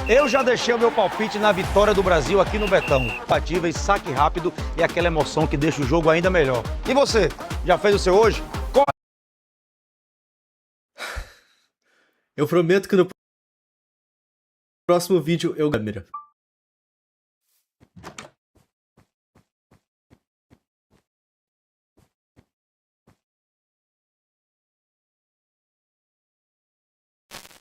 Eu já deixei o meu palpite na vitória do Brasil aqui no Betão. Batíveis, saque rápido e aquela emoção que deixa o jogo ainda melhor. E você, já fez o seu hoje? Eu prometo que no próximo vídeo eu câmera.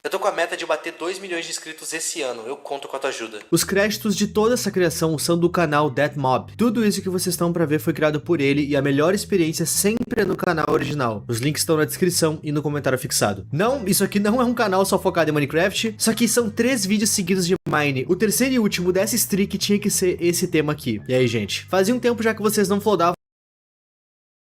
Eu tô com a meta de bater 2 milhões de inscritos esse ano, eu conto com a tua ajuda. Os créditos de toda essa criação são do canal Deathmob. Tudo isso que vocês estão pra ver foi criado por ele e a melhor experiência sempre é no canal original. Os links estão na descrição e no comentário fixado. Não, isso aqui não é um canal só focado em Minecraft, isso aqui são 3 vídeos seguidos de Mine. O terceiro e último dessa streak tinha que ser esse tema aqui. E aí, gente? Fazia um tempo já que vocês não flodavam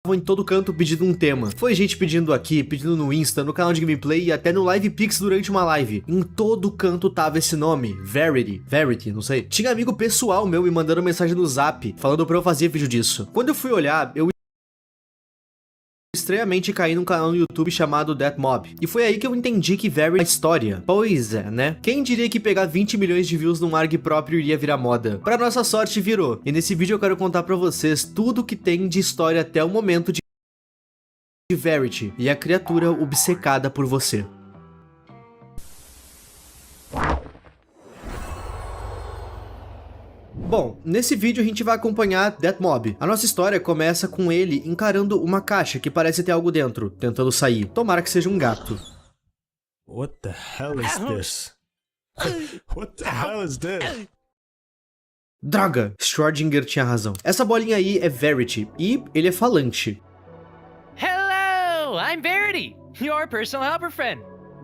em todo canto pedindo um tema. Foi gente pedindo aqui, pedindo no Insta, no canal de gameplay e até no LivePix durante uma live. Em todo canto tava esse nome, Verity, não sei. Tinha amigo pessoal meu me mandando mensagem no Zap, falando pra eu fazer vídeo disso. Quando eu fui olhar, eu estranhamente caí num canal no YouTube chamado Deathmob. E foi aí que eu entendi que Verity é uma história. Pois é, né? Quem diria que pegar 20 milhões de views num ARG próprio iria virar moda? Pra nossa sorte, virou. E nesse vídeo eu quero contar pra vocês tudo que tem de história até o momento de Verity e a criatura obcecada por você. Bom, nesse vídeo a gente vai acompanhar Deathmob. A nossa história começa com ele encarando uma caixa que parece ter algo dentro, tentando sair. Tomara que seja um gato. What the hell is this? What the hell is this? Droga! Schrödinger tinha razão. Essa bolinha aí é Verity, e ele é falante. Hello, I'm Verity, your personal helper friend.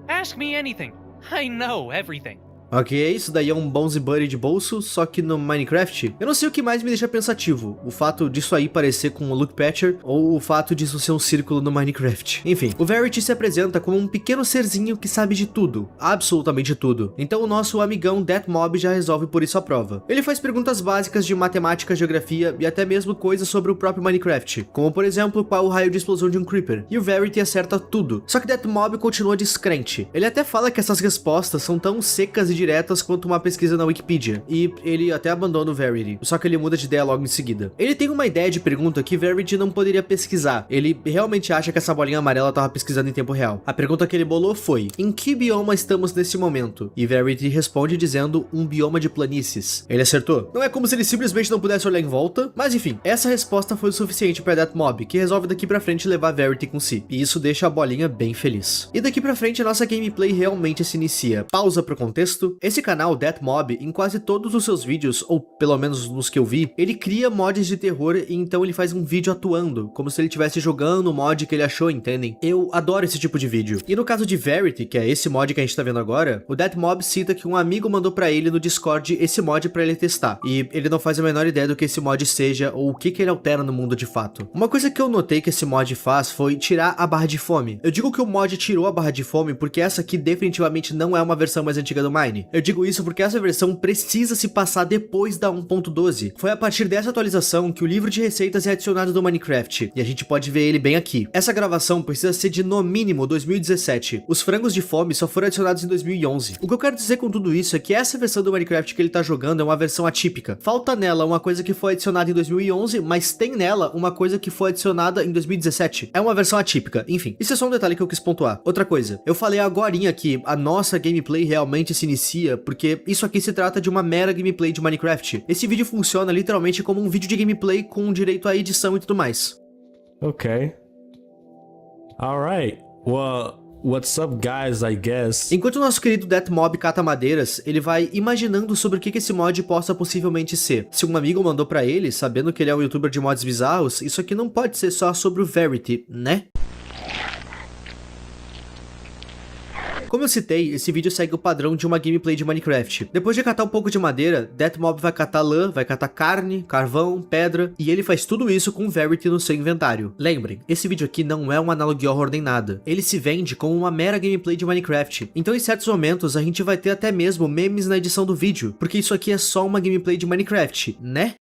Ask me anything. I know everything. Ok, isso daí é um Bouncy Buddy de bolso, só que no Minecraft. Eu não sei o que mais me deixa pensativo, o fato disso aí parecer com o Luke Patcher, ou o fato disso ser um círculo no Minecraft. Enfim, o Verity se apresenta como um pequeno serzinho que sabe de tudo, absolutamente tudo. Então o nosso amigão Deathmob já resolve por isso a prova. Ele faz perguntas básicas de matemática, geografia e até mesmo coisas sobre o próprio Minecraft, como por exemplo, qual o raio de explosão de um Creeper. E o Verity acerta tudo. Só que Deathmob continua descrente. Ele até fala que essas respostas são tão secas e diretas quanto uma pesquisa na Wikipedia, e ele até abandona o Verity, só que ele muda de ideia logo em seguida. Ele tem uma ideia de pergunta que Verity não poderia pesquisar, ele realmente acha que essa bolinha amarela tava pesquisando em tempo real. A pergunta que ele bolou foi: em que bioma estamos nesse momento? E Verity responde dizendo um bioma de planícies. Ele acertou. Não é como se ele simplesmente não pudesse olhar em volta, mas enfim, essa resposta foi o suficiente para Deathmob, que resolve daqui pra frente levar Verity com si, e isso deixa a bolinha bem feliz. E daqui pra frente a nossa gameplay realmente se inicia. Pausa pro contexto. Esse canal Deathmob, em quase todos os seus vídeos, ou pelo menos nos que eu vi, ele cria mods de terror e então ele faz um vídeo atuando, como se ele estivesse jogando o mod que ele achou, entendem? Eu adoro esse tipo de vídeo. E no caso de Verity, que é esse mod que a gente tá vendo agora, o Deathmob cita que um amigo mandou pra ele no Discord esse mod pra ele testar, e ele não faz a menor ideia do que esse mod seja ou o que ele altera no mundo de fato. Uma coisa que eu notei que esse mod faz foi tirar a barra de fome. Eu digo que o mod tirou a barra de fome porque essa aqui definitivamente não é uma versão mais antiga do Mine. Eu digo isso porque essa versão precisa se passar depois da 1.12. Foi a partir dessa atualização que o livro de receitas é adicionado no Minecraft, e a gente pode ver ele bem aqui. Essa gravação precisa ser de no mínimo 2017. Os frangos de fome só foram adicionados em 2011. O que eu quero dizer com tudo isso é que essa versão do Minecraft que ele tá jogando é uma versão atípica. Falta nela uma coisa que foi adicionada em 2011, mas tem nela uma coisa que foi adicionada em 2017. É uma versão atípica, enfim. Isso é só um detalhe que eu quis pontuar. Outra coisa, eu falei agorinha que a nossa gameplay realmente se inicia porque isso aqui se trata de uma mera gameplay de Minecraft. Esse vídeo funciona literalmente como um vídeo de gameplay com direito à edição e tudo mais. Okay. Alright. Well, what's up, guys, I guess? Enquanto o nosso querido Deathmob cata madeiras, ele vai imaginando sobre o que esse mod possa possivelmente ser. Se um amigo mandou pra ele, sabendo que ele é um youtuber de mods bizarros, isso aqui não pode ser só sobre o Verity, né? Como eu citei, esse vídeo segue o padrão de uma gameplay de Minecraft. Depois de catar um pouco de madeira, Deathmob vai catar lã, vai catar carne, carvão, pedra, e ele faz tudo isso com Verity no seu inventário. Lembrem, esse vídeo aqui não é um Analog Horror nem nada. Ele se vende como uma mera gameplay de Minecraft. Então em certos momentos a gente vai ter até mesmo memes na edição do vídeo, porque isso aqui é só uma gameplay de Minecraft, né?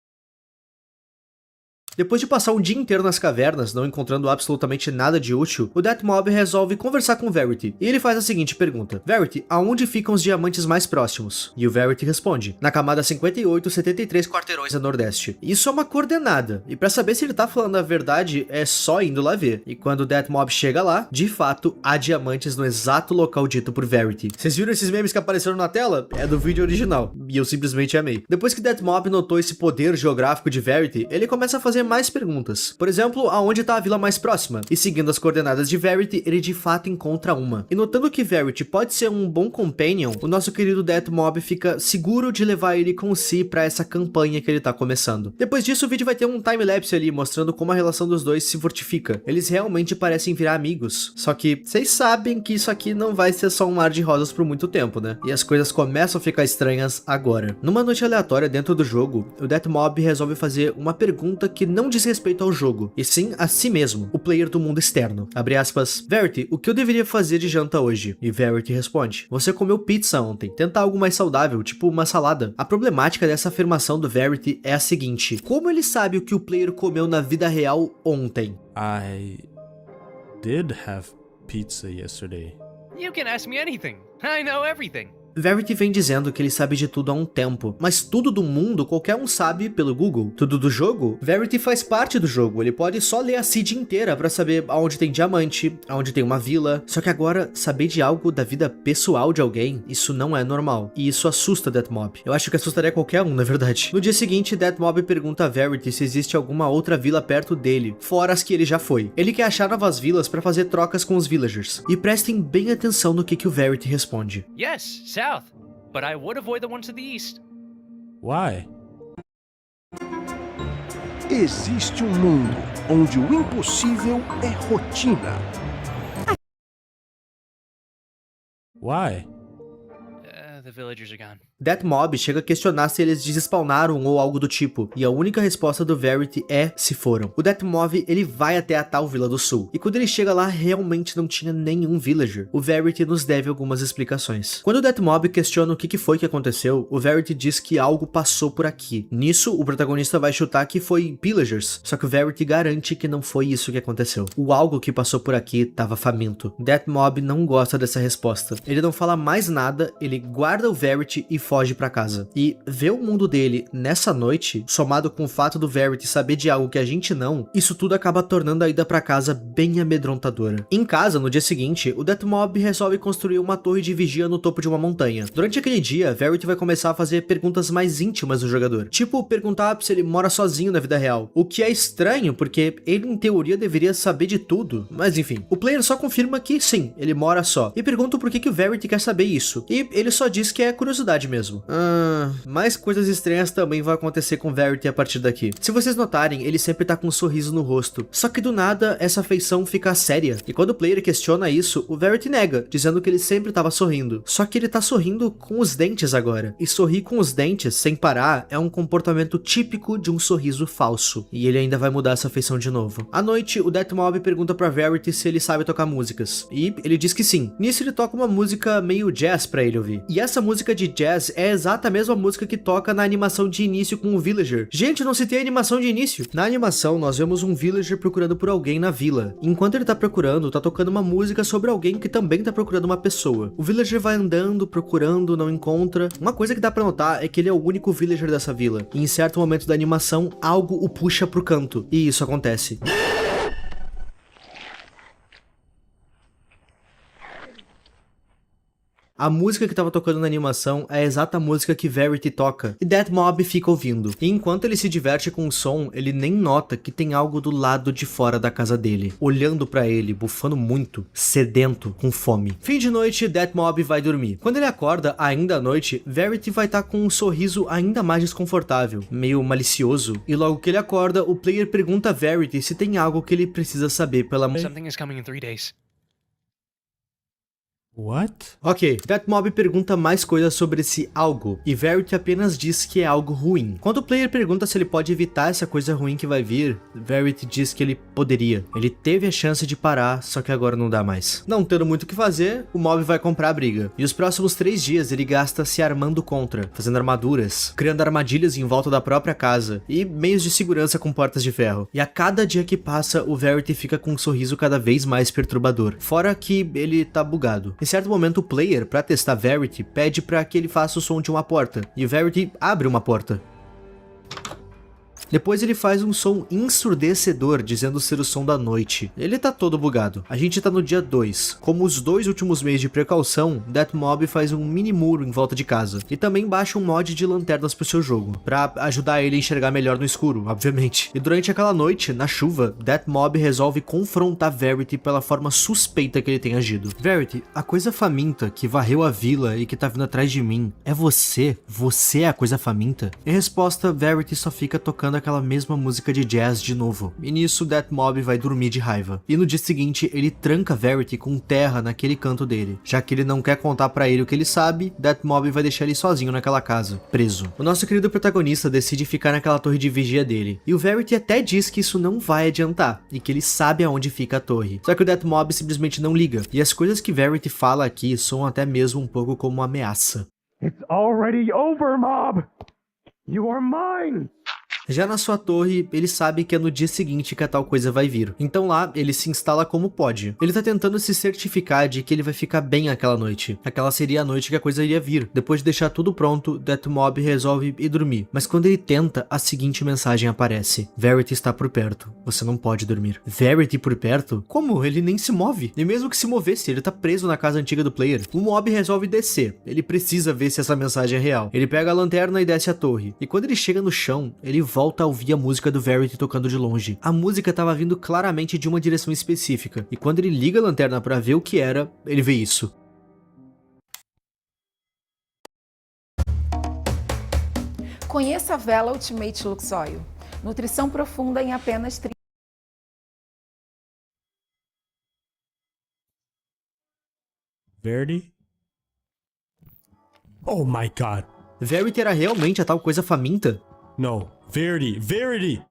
Depois de passar um dia inteiro nas cavernas, não encontrando absolutamente nada de útil, o Death Mob resolve conversar com o Verity. E ele faz a seguinte pergunta: Verity, aonde ficam os diamantes mais próximos? E o Verity responde: na camada 5873 quarteirões a nordeste. Isso é uma coordenada, e pra saber se ele tá falando a verdade, é só indo lá ver. E quando o Death Mob chega lá, de fato, há diamantes no exato local dito por Verity. Vocês viram esses memes que apareceram na tela? É do vídeo original, e eu simplesmente amei. Depois que Death Mob notou esse poder geográfico de Verity, ele começa a fazer mais perguntas. Por exemplo, aonde tá a vila mais próxima? E seguindo as coordenadas de Verity, ele de fato encontra uma. E notando que Verity pode ser um bom companion, o nosso querido Death Mob fica seguro de levar ele com si pra essa campanha que ele tá começando. Depois disso, o vídeo vai ter um time-lapse ali, mostrando como a relação dos dois se fortifica. Eles realmente parecem virar amigos. Só que vocês sabem que isso aqui não vai ser só um mar de rosas por muito tempo, né? E as coisas começam a ficar estranhas agora. Numa noite aleatória dentro do jogo, o Death Mob resolve fazer uma pergunta que não diz respeito ao jogo, e sim a si mesmo, o player do mundo externo. Abre aspas: Verity, o que eu deveria fazer de janta hoje? E Verity responde: você comeu pizza ontem, tenta algo mais saudável, tipo uma salada. A problemática dessa afirmação do Verity é a seguinte: como ele sabe o que o player comeu na vida real ontem? I did have pizza yesterday. You can ask me anything. I know everything. Verity vem dizendo que ele sabe de tudo há um tempo, mas tudo do mundo qualquer um sabe pelo Google. Tudo do jogo? Verity faz parte do jogo, ele pode só ler a seed inteira pra saber aonde tem diamante, aonde tem uma vila. Só que agora, saber de algo da vida pessoal de alguém, isso não é normal. E isso assusta Death Mob. Eu acho que assustaria qualquer um, na verdade. No dia seguinte, Death Mob pergunta a Verity se existe alguma outra vila perto dele, fora as que ele já foi. Ele quer achar novas vilas pra fazer trocas com os villagers. E prestem bem atenção no que o Verity responde. Yes, south. But I would avoid the ones to the east. Why? Existe um mundo onde o impossível é rotina. Why? The villagers are gone. Death Mob chega a questionar se eles despawnaram ou algo do tipo, e a única resposta do Verity é se foram. O Death Mob, ele vai até a tal Vila do Sul, e quando ele chega lá, realmente não tinha nenhum villager. O Verity nos deve algumas explicações. Quando o Death Mob questiona o que foi que aconteceu, o Verity diz que algo passou por aqui. Nisso, o protagonista vai chutar que foi pillagers, só que o Verity garante que não foi isso que aconteceu. O algo que passou por aqui tava faminto. Death Mob não gosta dessa resposta. Ele não fala mais nada, ele guarda o Verity e foge pra casa. E ver o mundo dele nessa noite, somado com o fato do Verity saber de algo que a gente não, isso tudo acaba tornando a ida pra casa bem amedrontadora. Em casa, no dia seguinte, o Death Mob resolve construir uma torre de vigia no topo de uma montanha. Durante aquele dia, Verity vai começar a fazer perguntas mais íntimas do jogador. Tipo, perguntar se ele mora sozinho na vida real. O que é estranho, porque ele em teoria deveria saber de tudo. Mas enfim, o player só confirma que sim, ele mora só. E pergunta por que o Verity quer saber isso. E ele só diz que é curiosidade mesmo. Mais coisas estranhas também vão acontecer com Verity a partir daqui. Se vocês notarem, ele sempre tá com um sorriso no rosto. Só que do nada, essa feição fica séria. E quando o player questiona isso, o Verity nega, dizendo que ele sempre tava sorrindo. Só que ele tá sorrindo com os dentes agora. E sorrir com os dentes, sem parar, é um comportamento típico de um sorriso falso. E ele ainda vai mudar essa feição de novo. À noite, o Death Mob pergunta pra Verity se ele sabe tocar músicas. E ele diz que sim. Nisso ele toca uma música meio jazz pra ele ouvir. E essa música de jazz é exata a mesma música que toca na animação de início com o villager. Gente, não citei a animação de início. Na animação, nós vemos um villager procurando por alguém na vila. Enquanto ele tá procurando, tá tocando uma música sobre alguém que também tá procurando uma pessoa. O villager vai andando, procurando, não encontra. Uma coisa que dá pra notar é que ele é o único villager dessa vila. E em certo momento da animação, algo o puxa pro canto. E isso acontece. A música que tava tocando na animação é a exata música que Verity toca, e Death Mob fica ouvindo. E enquanto ele se diverte com o som, ele nem nota que tem algo do lado de fora da casa dele, olhando pra ele, bufando muito, sedento, com fome. Fim de noite, Death Mob vai dormir. Quando ele acorda, ainda à noite, Verity vai estar com um sorriso ainda mais desconfortável, meio malicioso. E logo que ele acorda, o player pergunta a Verity se tem algo que ele precisa saber pela manhã. Something is coming in 3 days. What? Ok, Deathmob pergunta mais coisas sobre esse algo, e Verity apenas diz que é algo ruim. Quando o player pergunta se ele pode evitar essa coisa ruim que vai vir, Verity diz que ele poderia. Ele teve a chance de parar, só que agora não dá mais. Não tendo muito o que fazer, o mob vai comprar a briga. E os próximos 3 dias ele gasta se armando contra, fazendo armaduras, criando armadilhas em volta da própria casa, e meios de segurança com portas de ferro. E a cada dia que passa, o Verity fica com um sorriso cada vez mais perturbador. Fora que ele tá bugado. Em certo momento, o player, pra testar Verity, pede pra que ele faça o som de uma porta, e o Verity abre uma porta. Depois ele faz um som ensurdecedor, dizendo ser o som da noite. Ele tá todo bugado. A gente tá no dia 2. Como os 2 últimos meses de precaução, Deathmob faz um mini muro em volta de casa. E também baixa um mod de lanternas pro seu jogo, pra ajudar ele a enxergar melhor no escuro, obviamente. E durante aquela noite, na chuva, Deathmob resolve confrontar Verity pela forma suspeita que ele tem agido. Verity, a coisa faminta que varreu a vila e que tá vindo atrás de mim, é você? Você é a coisa faminta? Em resposta, Verity só fica tocando aquela mesma música de jazz de novo. E nisso, Deathmob vai dormir de raiva. E no dia seguinte, ele tranca Verity com terra naquele canto dele. Já que ele não quer contar pra ele o que ele sabe, Deathmob vai deixar ele sozinho naquela casa, preso. O nosso querido protagonista decide ficar naquela torre de vigia dele. E o Verity até diz que isso não vai adiantar, e que ele sabe aonde fica a torre. Só que o Deathmob simplesmente não liga. E as coisas que Verity fala aqui soam até mesmo um pouco como uma ameaça. It's already over, Mob! You are mine! Já na sua torre, ele sabe que é no dia seguinte que a tal coisa vai vir. Então lá, ele se instala como pode. Ele tá tentando se certificar de que ele vai ficar bem aquela noite. Aquela seria a noite que a coisa iria vir. Depois de deixar tudo pronto, Deathmob resolve ir dormir. Mas quando ele tenta, a seguinte mensagem aparece. Verity está por perto. Você não pode dormir. Verity por perto? Como? Ele nem se move. E mesmo que se movesse, ele tá preso na casa antiga do player. O mob resolve descer. Ele precisa ver se essa mensagem é real. Ele pega a lanterna e desce a torre. E quando ele chega no chão, ele volta a ouvir a música do Verity tocando de longe. A música estava vindo claramente de uma direção específica, e quando ele liga a lanterna para ver o que era, ele vê isso. Conheça a Vela Ultimate Luxoil. Nutrição profunda em apenas 30. Verity? Oh my god. Verity era realmente a tal coisa faminta? No. Verity! Verity!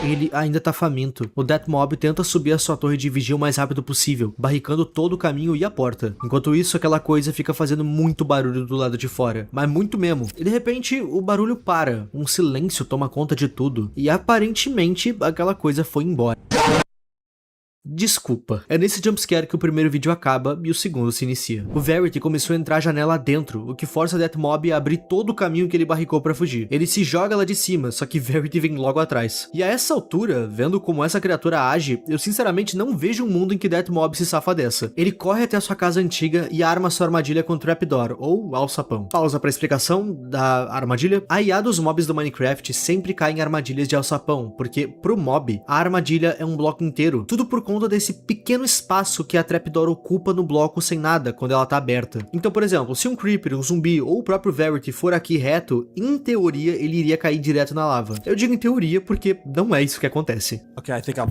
Ele ainda tá faminto. O Deathmob tenta subir a sua torre de vigia o mais rápido possível, barricando todo o caminho e a porta. Enquanto isso, aquela coisa fica fazendo muito barulho do lado de fora, mas muito mesmo. E de repente, o barulho para, um silêncio toma conta de tudo, e aparentemente aquela coisa foi embora. Desculpa. É nesse jumpscare que o primeiro vídeo acaba e o segundo se inicia. O Verity começou a entrar janela dentro, o que força Deathmob a abrir todo o caminho que ele barricou pra fugir. Ele se joga lá de cima, só que Verity vem logo atrás. E a essa altura, vendo como essa criatura age, eu sinceramente não vejo um mundo em que Deathmob se safa dessa. Ele corre até a sua casa antiga e arma sua armadilha com Trapdoor, ou alçapão. Pausa pra explicação da armadilha. A IA dos mobs do Minecraft sempre cai em armadilhas de alçapão, porque pro mob, a armadilha é um bloco inteiro, tudo por conta desse pequeno espaço que a Trapdoor ocupa no bloco sem nada quando ela tá aberta. Então, por exemplo, se um Creeper, um zumbi ou o próprio Verity for aqui reto, em teoria ele iria cair direto na lava. Eu digo em teoria porque não é isso que acontece. Okay, I think I'm...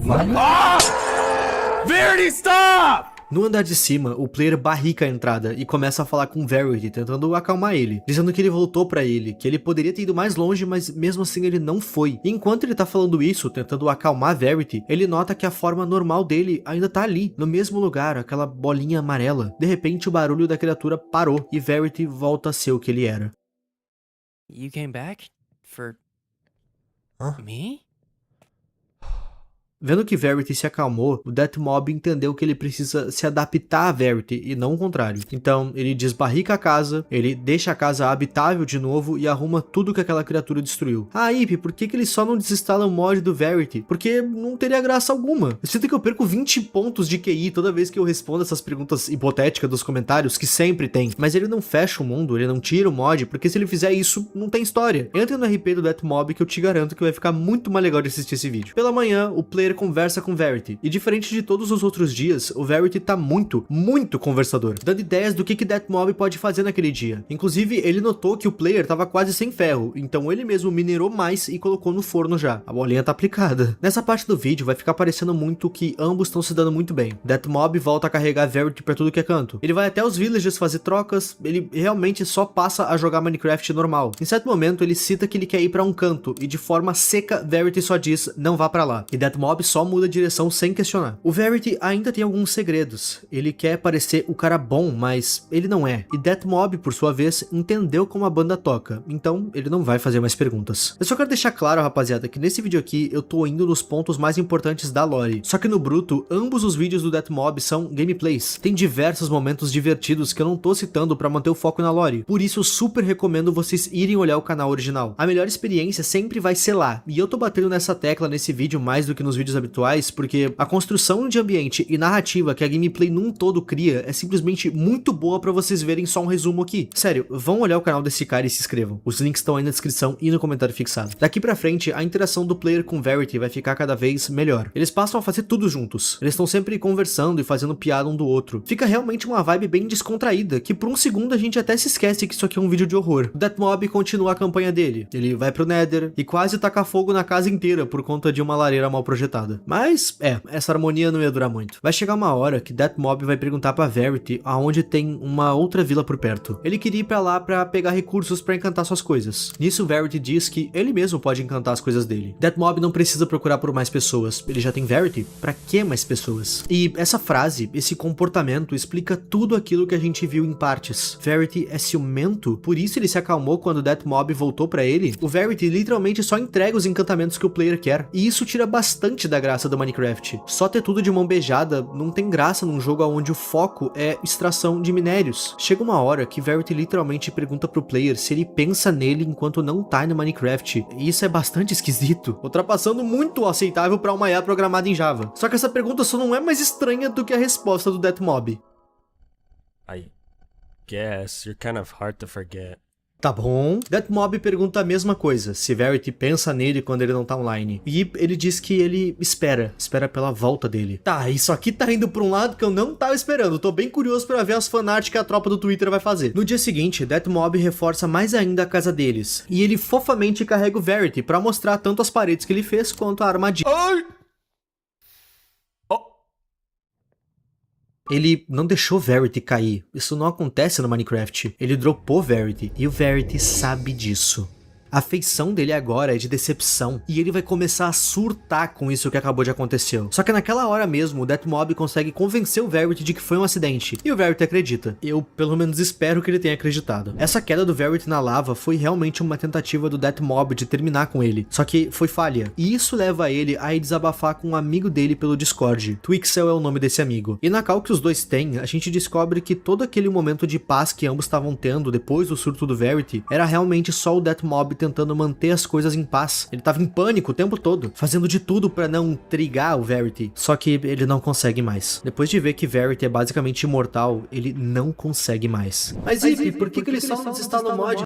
Verity, stop! No andar de cima, o player barrica a entrada e começa a falar com Verity, tentando acalmar ele, dizendo que ele voltou pra ele, que ele poderia ter ido mais longe, mas mesmo assim ele não foi. E enquanto ele tá falando isso, tentando acalmar Verity, ele nota que a forma normal dele ainda tá ali, no mesmo lugar, aquela bolinha amarela. De repente, o barulho da criatura parou e Verity volta a ser o que ele era. You came back? For... me? Vendo que Verity se acalmou, o Deathmob entendeu que ele precisa se adaptar a Verity e não o contrário. Então, ele desbarrica a casa, ele deixa a casa habitável de novo e arruma tudo que aquela criatura destruiu. Ah, Ip, por que ele só não desinstala o mod do Verity? Porque não teria graça alguma. Eu sinto que eu perco 20 pontos de QI toda vez que eu respondo essas perguntas hipotéticas dos comentários, que sempre tem. Mas ele não fecha o mundo, ele não tira o mod, porque se ele fizer isso, não tem história. Entre no RP do Deathmob que eu te garanto que vai ficar muito mais legal de assistir esse vídeo. Pela manhã, o player conversa com Verity. E diferente de todos os outros dias, o Verity tá muito conversador, dando ideias do que Deathmob pode fazer naquele dia. Inclusive, ele notou que o player tava quase sem ferro, então ele mesmo minerou mais e colocou no forno já. A bolinha tá aplicada. Nessa parte do vídeo vai ficar parecendo muito que ambos estão se dando muito bem. Deathmob volta a carregar Verity pra tudo que é canto. Ele vai até os villagers fazer trocas, ele realmente só passa a jogar Minecraft normal. Em certo momento ele cita que ele quer ir pra um canto, e de forma seca Verity só diz, não vá pra lá. E Deathmob só muda a direção sem questionar. O Verity ainda tem alguns segredos. Ele quer parecer o cara bom, mas ele não é. E Deathmob, por sua vez, entendeu como a banda toca, então ele não vai fazer mais perguntas. Eu só quero deixar claro, rapaziada, que nesse vídeo aqui eu tô indo nos pontos mais importantes da lore. Só que no bruto, ambos os vídeos do Deathmob são gameplays. Tem diversos momentos divertidos que eu não tô citando pra manter o foco na lore. Por isso eu super recomendo vocês irem olhar o canal original. A melhor experiência sempre vai ser lá. E eu tô batendo nessa tecla nesse vídeo mais do que nos vídeos habituais, porque a construção de ambiente e narrativa que a gameplay num todo cria é simplesmente muito boa pra vocês verem só um resumo aqui. Sério, vão olhar o canal desse cara e se inscrevam. Os links estão aí na descrição e no comentário fixado. Daqui pra frente, a interação do player com Verity vai ficar cada vez melhor. Eles passam a fazer tudo juntos. Eles estão sempre conversando e fazendo piada um do outro. Fica realmente uma vibe bem descontraída, que por um segundo a gente até se esquece que isso aqui é um vídeo de horror. O Deathmob continua a campanha dele. Ele vai pro Nether e quase taca fogo na casa inteira por conta de uma lareira mal projetada. Mas, essa harmonia não ia durar muito. Vai chegar uma hora que Deathmob vai perguntar pra Verity aonde tem uma outra vila por perto. Ele queria ir pra lá pra pegar recursos pra encantar suas coisas. Nisso, Verity diz que ele mesmo pode encantar as coisas dele. Deathmob não precisa procurar por mais pessoas. Ele já tem Verity. Pra que mais pessoas? E essa frase, esse comportamento, explica tudo aquilo que a gente viu em partes. Verity é ciumento? Por isso ele se acalmou quando Deathmob voltou pra ele? O Verity literalmente só entrega os encantamentos que o player quer. E isso tira bastante da graça do Minecraft. Só ter tudo de mão beijada não tem graça num jogo onde o foco é extração de minérios. Chega uma hora que Verity literalmente pergunta pro player se ele pensa nele enquanto não tá no Minecraft. E isso é bastante esquisito, ultrapassando muito o aceitável pra uma IA programada em Java. Só que essa pergunta só não é mais estranha do que a resposta do Deathmob. I guess you're kind of hard to forget. Tá bom. Deathmob pergunta a mesma coisa, se Verity pensa nele quando ele não tá online. E ele diz que ele espera pela volta dele. Tá, isso aqui tá indo pra um lado que eu não tava esperando. Tô bem curioso pra ver as fanart que a tropa do Twitter vai fazer. No dia seguinte, Deathmob reforça mais ainda a casa deles. E ele fofamente carrega o Verity pra mostrar tanto as paredes que ele fez quanto a armadilha. Ai! Ele não deixou Verity cair. Isso não acontece no Minecraft. Ele dropou Verity. E o Verity sabe disso. A feição dele agora é de decepção, e ele vai começar a surtar com isso que acabou de acontecer. Só que naquela hora mesmo, o Deathmob consegue convencer o Verity de que foi um acidente, e o Verity acredita. Eu, pelo menos, espero que ele tenha acreditado. Essa queda do Verity na lava foi realmente uma tentativa do Deathmob de terminar com ele, só que foi falha, e isso leva ele a ir desabafar com um amigo dele pelo Discord. Twixel é o nome desse amigo. E na call que os dois têm, a gente descobre que todo aquele momento de paz que ambos estavam tendo depois do surto do Verity era realmente só o Deathmob tentando manter as coisas em paz. Ele tava em pânico o tempo todo, fazendo de tudo pra não trigar o Verity. Só que ele não consegue mais. Depois de ver que Verity é basicamente imortal, ele não consegue mais. Mas Ip, por que ele só não desinstala o mod?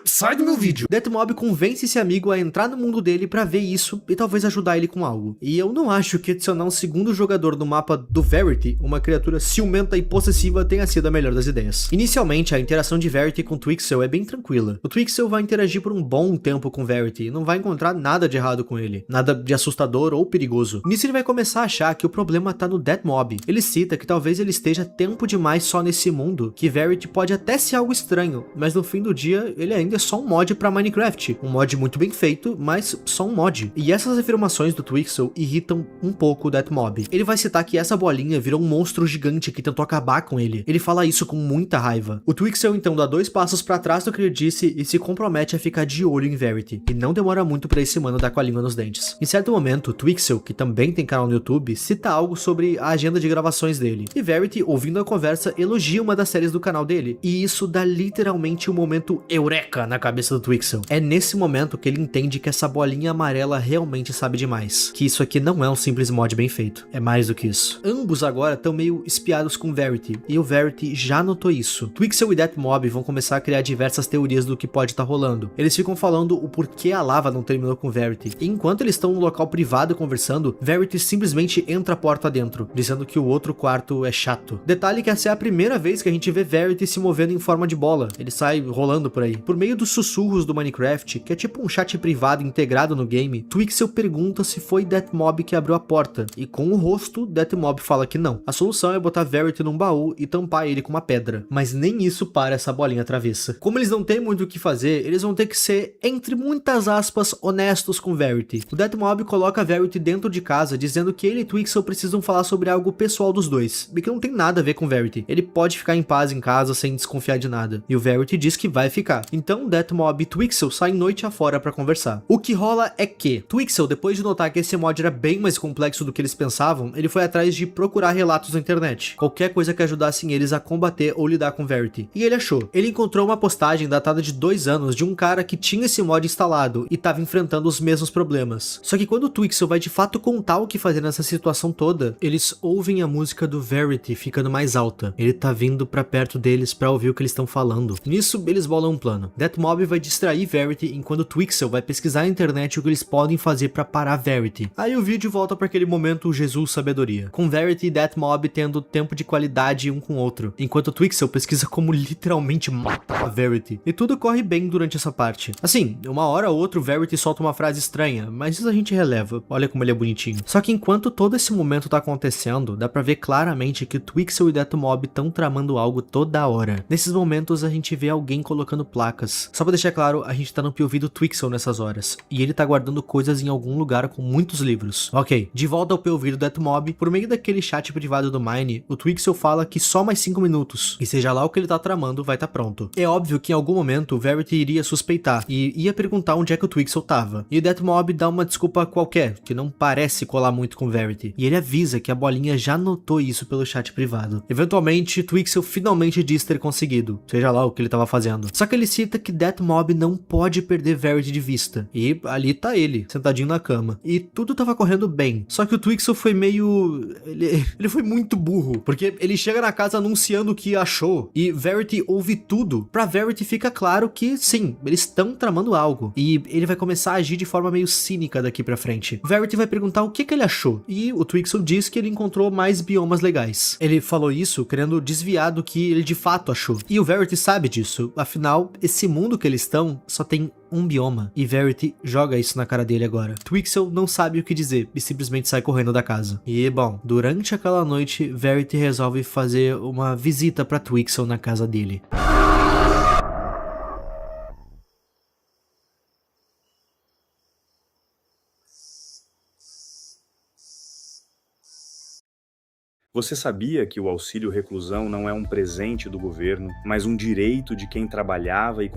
Sai do meu vídeo! Deathmob convence esse amigo a entrar no mundo dele pra ver isso e talvez ajudar ele com algo. E eu não acho que adicionar um segundo jogador no mapa do Verity, uma criatura ciumenta e possessiva, tenha sido a melhor das ideias. Inicialmente, a interação de Verity com Twixel é bem tranquila. O Twixel vai interagir por um bom tempo com Verity e não vai encontrar nada de errado com ele, nada de assustador ou perigoso. Nisso ele vai começar a achar que o problema tá no Deathmob. Ele cita que talvez ele esteja tempo demais só nesse mundo, que Verity pode até ser algo estranho, mas no fim do dia ele ainda é só um mod pra Minecraft, um mod muito bem feito, mas só um mod. E essas afirmações do Twixel irritam um pouco o Deathmob. Ele vai citar que essa bolinha virou um monstro gigante que tentou acabar com ele. Ele fala isso com muita raiva. O Twixel então dá 2 passos pra trás do que ele disse e se compromete a ficar de olho em Verity, e não demora muito pra esse mano dar com a língua nos dentes. Em certo momento, Twixel, que também tem canal no YouTube, cita algo sobre a agenda de gravações dele, e Verity, ouvindo a conversa, elogia uma das séries do canal dele, e isso dá literalmente um momento eureka na cabeça do Twixel. É nesse momento que ele entende que essa bolinha amarela realmente sabe demais, que isso aqui não é um simples mod bem feito, é mais do que isso. Ambos agora estão meio espiados com Verity, e o Verity já notou isso. Twixel e Deathmob vão começar a criar diversas teorias do que pode estar rolando. Eles ficam estavam falando o porquê a lava não terminou com Verity. E enquanto eles estão no local privado conversando, Verity simplesmente entra a porta dentro, dizendo que o outro quarto é chato. Detalhe que essa é a primeira vez que a gente vê Verity se movendo em forma de bola. Ele sai rolando por aí. Por meio dos sussurros do Minecraft, que é tipo um chat privado integrado no game, Twixel pergunta se foi Deathmob que abriu a porta, e com o rosto, Deathmob fala que não. A solução é botar Verity num baú e tampar ele com uma pedra, mas nem isso para essa bolinha travessa. Como eles não têm muito o que fazer, eles vão ter que ser, entre muitas aspas, honestos com Verity. O Deathmob coloca Verity dentro de casa, dizendo que ele e Twixel precisam falar sobre algo pessoal dos dois, e que não tem nada a ver com Verity. Ele pode ficar em paz em casa sem desconfiar de nada, e o Verity diz que vai ficar. Então Deathmob e Twixel saem noite afora pra conversar. O que rola é que Twixel, depois de notar que esse mod era bem mais complexo do que eles pensavam, ele foi atrás de procurar relatos na internet, qualquer coisa que ajudassem eles a combater ou lidar com Verity. E ele achou. Ele encontrou uma postagem datada de 2 anos de um cara que tinha esse mod instalado e tava enfrentando os mesmos problemas. Só que quando o Twixel vai de fato contar o que fazer nessa situação toda, eles ouvem a música do Verity ficando mais alta. Ele tá vindo pra perto deles pra ouvir o que eles estão falando. Nisso, eles bolam um plano. Deathmob vai distrair Verity enquanto Twixel vai pesquisar na internet o que eles podem fazer pra parar Verity. Aí o vídeo volta pra aquele momento Jesus sabedoria, com Verity e Deathmob tendo tempo de qualidade um com o outro, enquanto Twixel pesquisa como literalmente matar a Verity. E tudo corre bem durante essa parte. Assim, uma hora ou outra o Verity solta uma frase estranha, mas isso a gente releva, olha como ele é bonitinho. Só que enquanto todo esse momento tá acontecendo, dá pra ver claramente que Twixel e Deathmob estão tramando algo toda hora. Nesses momentos a gente vê alguém colocando placas. Só pra deixar claro, a gente tá no POV do Twixel nessas horas, e ele tá guardando coisas em algum lugar com muitos livros. Ok, de volta ao POV do Deathmob, por meio daquele chat privado do Mine, o Twixel fala que só mais 5 minutos, e seja lá o que ele tá tramando, vai tá pronto. É óbvio que em algum momento o Verity iria suspeitar, e ia perguntar onde é que o Twixel tava. E o Deathmob dá uma desculpa qualquer, que não parece colar muito com Verity, e ele avisa que a bolinha já notou isso pelo chat privado. Eventualmente, Twixel finalmente diz ter conseguido, seja lá o que ele tava fazendo. Só que ele cita que Deathmob não pode perder Verity de vista, e ali tá ele, sentadinho na cama. E tudo tava correndo bem, só que o Twixel foi meio... Ele foi muito burro, porque ele chega na casa anunciando o que achou, e Verity ouve tudo. Pra Verity fica claro que, sim, eles estão tramando algo, e ele vai começar a agir de forma meio cínica daqui pra frente. Verity vai perguntar o que ele achou, e o Twixel diz que ele encontrou mais biomas legais. Ele falou isso querendo desviar do que ele de fato achou, e o Verity sabe disso, afinal, esse mundo que eles estão só tem um bioma, e Verity joga isso na cara dele agora. Twixel não sabe o que dizer e simplesmente sai correndo da casa. E bom, durante aquela noite, Verity resolve fazer uma visita pra Twixel na casa dele. Você sabia que o auxílio reclusão não é um presente do governo, mas um direito de quem trabalhava e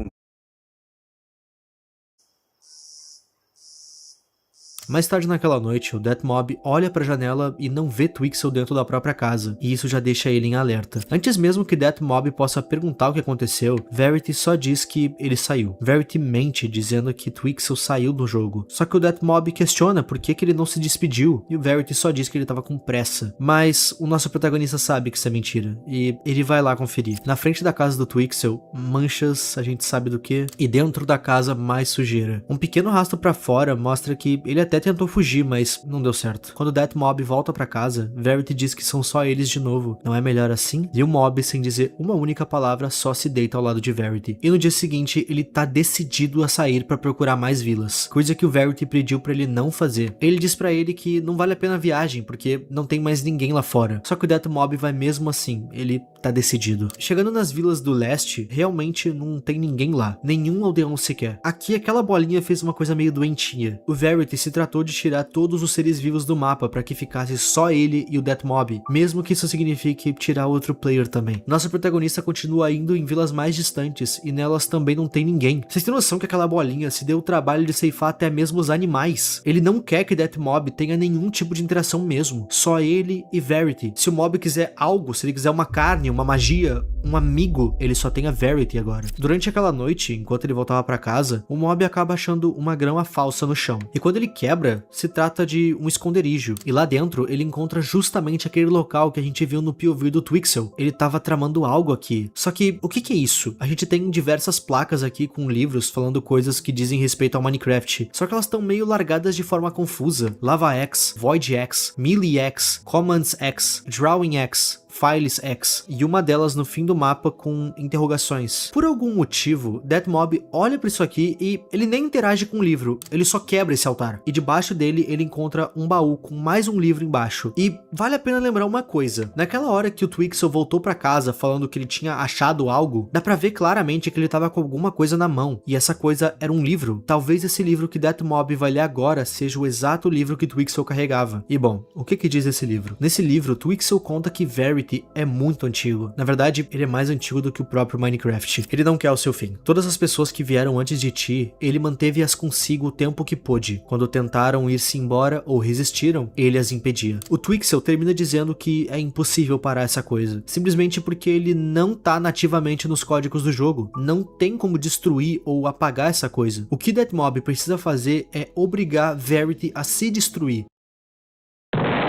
Mais tarde naquela noite, o Deathmob olha pra janela e não vê Twixel dentro da própria casa, e isso já deixa ele em alerta. Antes mesmo que Deathmob possa perguntar o que aconteceu, Verity só diz que ele saiu. Verity mente dizendo que Twixel saiu do jogo, só que o Deathmob questiona por que ele não se despediu, e o Verity só diz que ele tava com pressa. Mas o nosso protagonista sabe que isso é mentira, e ele vai lá conferir. Na frente da casa do Twixel, manchas, a gente sabe do que, e dentro da casa mais sujeira. Um pequeno rastro pra fora mostra que ele até tentou fugir, mas não deu certo. Quando o Deathmob volta pra casa, Verity diz que são só eles de novo. Não é melhor assim? E o Mob, sem dizer uma única palavra, só se deita ao lado de Verity. E no dia seguinte, ele tá decidido a sair pra procurar mais vilas, coisa que o Verity pediu pra ele não fazer. Ele diz pra ele que não vale a pena a viagem, porque não tem mais ninguém lá fora. Só que o Deathmob vai mesmo assim, ele tá decidido. Chegando nas vilas do leste, realmente não tem ninguém lá, nenhum aldeão sequer. Aqui aquela bolinha fez uma coisa meio doentia. O Verity se tratou de tirar todos os seres vivos do mapa para que ficasse só ele e o Deathmob, mesmo que isso signifique tirar outro player também. Nosso protagonista continua indo em vilas mais distantes e nelas também não tem ninguém. Vocês têm noção que aquela bolinha se deu o trabalho de ceifar até mesmo os animais? Ele não quer que Deathmob tenha nenhum tipo de interação mesmo, só ele e Verity. Se o Mob quiser algo, se ele quiser uma carne, uma magia, um amigo, ele só tem a Verity agora. Durante aquela noite, enquanto ele voltava para casa, o Mob acaba achando uma grama falsa no chão, e quando ele quebra quebra se trata de um esconderijo, e lá dentro ele encontra justamente aquele local que a gente viu no POV do Twixel. Ele tava tramando algo aqui. Só que, o que é isso? A gente tem diversas placas aqui com livros falando coisas que dizem respeito ao Minecraft, só que elas estão meio largadas de forma confusa. Lava X, Void X, Melee X, Commands X, Drawing X, Files X, e uma delas no fim do mapa com interrogações. Por algum motivo, Deathmob olha pra isso aqui e ele nem interage com o livro, ele só quebra esse altar. E debaixo dele ele encontra um baú com mais um livro embaixo. E vale a pena lembrar uma coisa, naquela hora que o Twixel voltou pra casa falando que ele tinha achado algo, dá pra ver claramente que ele tava com alguma coisa na mão, e essa coisa era um livro. Talvez esse livro que Deathmob vai ler agora seja o exato livro que Twixel carregava. E bom, o que diz esse livro? Nesse livro, Twixel conta que Verity é muito antigo. Na verdade, ele é mais antigo do que o próprio Minecraft. Ele não quer o seu fim. Todas as pessoas que vieram antes de ti, ele manteve-as consigo o tempo que pôde. Quando tentaram ir-se embora ou resistiram, ele as impedia. O Twixel termina dizendo que é impossível parar essa coisa, simplesmente porque ele não tá nativamente nos códigos do jogo. Não tem como destruir ou apagar essa coisa. O que Deathmob precisa fazer é obrigar Verity a se destruir.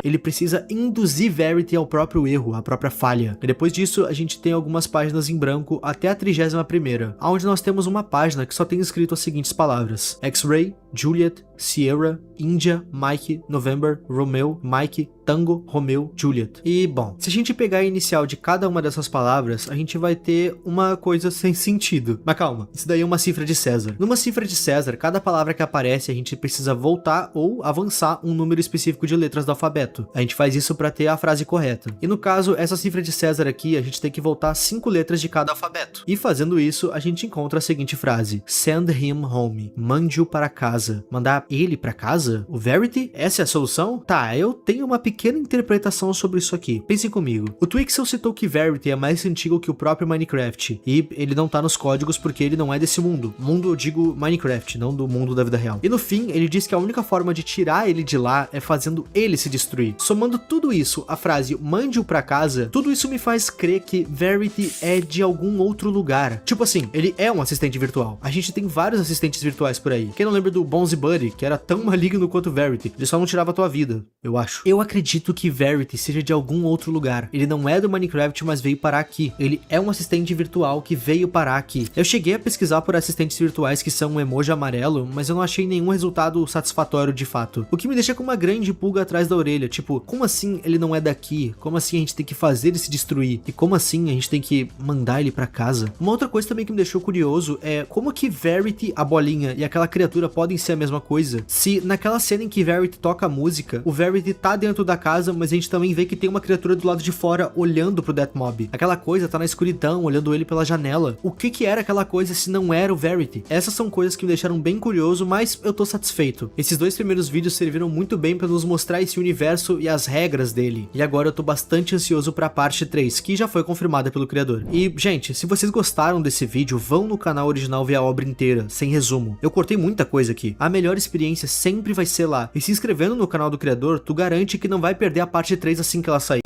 Ele precisa induzir Verity ao próprio erro, à própria falha. E depois disso, a gente tem algumas páginas em branco até a 31ª, onde nós temos uma página que só tem escrito as seguintes palavras: X-Ray, Juliet, Sierra, India, Mike, November, Romeo, Mike, Tango, Romeo, Juliet. E, bom, se a gente pegar a inicial de cada uma dessas palavras, a gente vai ter uma coisa sem sentido. Mas calma, isso daí é uma cifra de César. Numa cifra de César, cada palavra que aparece, a gente precisa voltar ou avançar um número específico de letras do alfabeto. A gente faz isso para ter a frase correta. E no caso, essa cifra de César aqui, a gente tem que voltar 5 letras de cada alfabeto. E fazendo isso, a gente encontra a seguinte frase: Send him home. Mande-o para casa. Mandar ele para casa? O Verity? Essa é a solução? Tá, eu tenho uma pequena interpretação sobre isso aqui. Pensem comigo. O Twixel citou que Verity é mais antigo que o próprio Minecraft, e ele não tá nos códigos porque ele não é desse mundo. Mundo, eu digo Minecraft, não do mundo da vida real. E no fim, ele diz que a única forma de tirar ele de lá é fazendo ele se destruir. Somando tudo isso, a frase mande-o pra casa, tudo isso me faz crer que Verity é de algum outro lugar. Tipo assim, ele é um assistente virtual. A gente tem vários assistentes virtuais por aí. Quem não lembra do Bonesy Buddy, que era tão maligno quanto Verity? Ele só não tirava a tua vida, eu acho. Eu acredito que Verity seja de algum outro lugar. Ele não é do Minecraft, mas veio parar aqui. Ele é um assistente virtual que veio parar aqui. Eu cheguei a pesquisar por assistentes virtuais que são um emoji amarelo, mas eu não achei nenhum resultado satisfatório de fato. O que me deixa com uma grande pulga atrás da orelha, tipo, como assim ele não é daqui? Como assim a gente tem que fazer ele se destruir? E como assim a gente tem que mandar ele pra casa? Uma outra coisa também que me deixou curioso é como que Verity, a bolinha, e aquela criatura podem ser a mesma coisa, se naquela cena em que Verity toca a música, o Verity tá dentro da casa, mas a gente também vê que tem uma criatura do lado de fora olhando pro Deathmob. Aquela coisa tá na escuridão, olhando ele pela janela. O que era aquela coisa se não era o Verity? Essas são coisas que me deixaram bem curioso, mas eu tô satisfeito. Esses dois primeiros vídeos serviram muito bem pra nos mostrar esse universo e as regras dele. E agora eu tô bastante ansioso pra parte 3, que já foi confirmada pelo criador. E, gente, se vocês gostaram desse vídeo, vão no canal original ver a obra inteira, sem resumo. Eu cortei muita coisa aqui. A melhor experiência sempre vai ser lá. E se inscrevendo no canal do criador, tu garante que não vai perder a parte 3 assim que ela sair.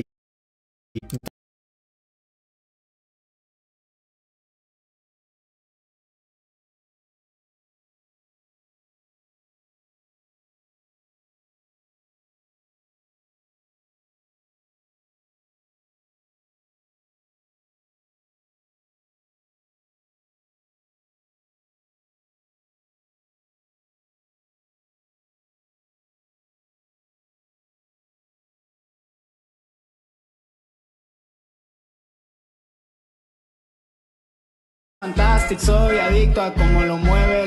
Fantastic, soy adicto a cómo lo mueve